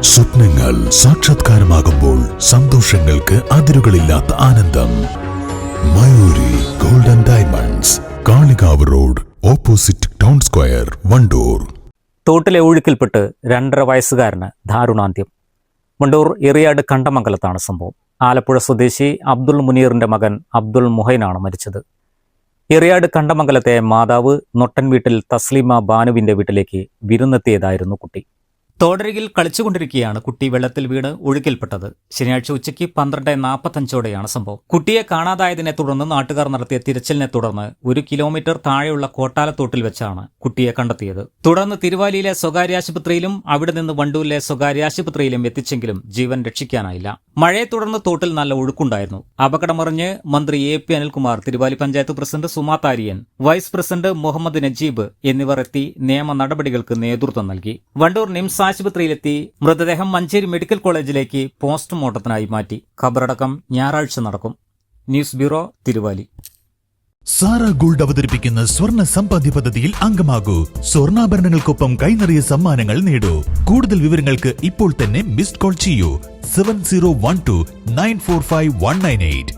സ്വപ്നങ്ങൾ സാക്ഷാത്കാരമാകുമ്പോൾ സന്തോഷങ്ങൾക്ക് അതിരുകളില്ലാത്ത ആനന്ദം. Mayuri golden diamonds, Kalikavu road, opposite town square, Wandoor. തോട്ടിലെ ഒഴുക്കിൽപ്പെട്ട് 2.5 വയസ്സുകാരന് ദാരുണാന്ത്യം. വണ്ടൂർ എറിയാട് കണ്ടമംഗലത്താണ് സംഭവം. ആലപ്പുഴ സ്വദേശി അബ്ദുൾ മുനീറിന്റെ മകൻ അബ്ദുൾ മുഹൈനാണ് മരിച്ചത്. എറിയാട് കണ്ടമംഗലത്തെ മാതാവ് നൊട്ടൻ വീട്ടിൽ തസ്ലീമ ബാനുവിന്റെ വീട്ടിലേക്ക് വിരുന്നെത്തിയതായിരുന്നു കുട്ടി. തോടരികിൽ കളിച്ചുകൊണ്ടിരിക്കുകയാണ് കുട്ടി വെള്ളത്തിൽ വീണ് ഒഴുക്കിൽപ്പെട്ടത്. ശനിയാഴ്ച ഉച്ചയ്ക്ക് 12:45 സംഭവം. കുട്ടിയെ കാണാതായതിനെ തുടർന്ന് നാട്ടുകാർ നടത്തിയ തിരച്ചിലിനെ തുടർന്ന് 1 കിലോമീറ്റർ താഴെയുള്ള കോട്ടാലത്തോട്ടിൽ വെച്ചാണ് കുട്ടിയെ കണ്ടെത്തിയത്. തുടർന്ന് തിരുവാലിയിലെ സ്വകാര്യ ആശുപത്രിയിലും അവിടെ നിന്ന് വണ്ടൂരിലെ സ്വകാര്യ ആശുപത്രിയിലും എത്തിച്ചെങ്കിലും ജീവൻ രക്ഷിക്കാനായില്ല. മഴയെ തുടർന്ന് തോട്ടിൽ നല്ല ഒഴുക്കുണ്ടായിരുന്നു. അപകടമറിഞ്ഞ് മന്ത്രി AP Anilkumar, Thiruvali panchayat president Suma Thariyan, vice president Muhammad Najeeb എന്നിവർ എത്തി നിയമ നടപടികൾക്ക് നേതൃത്വം നൽകി. വണ്ടൂർ നിംസ് ആശുപത്രിയിലെത്തി മൃതദേഹം മഞ്ചേരി മെഡിക്കൽ കോളേജിലേക്ക് പോസ്റ്റ്മോർട്ടത്തിനായി മാറ്റി. ഖബറടക്കം ഞായറാഴ്ച നടക്കും. News bureau, Thiruvali. Sara gold അവതരിപ്പിക്കുന്ന സ്വർണ്ണ സമ്പാദ്യ പദ്ധതിയിൽ അംഗമാകൂ. സ്വർണ്ണാഭരണങ്ങൾക്കൊപ്പം കൈനിറിയ സമ്മാനങ്ങൾ നേടൂ. കൂടുതൽ വിവരങ്ങൾക്ക് ഇപ്പോൾ തന്നെ മിസ്ഡ് കോൾ ചെയ്യൂ 7012 945 198.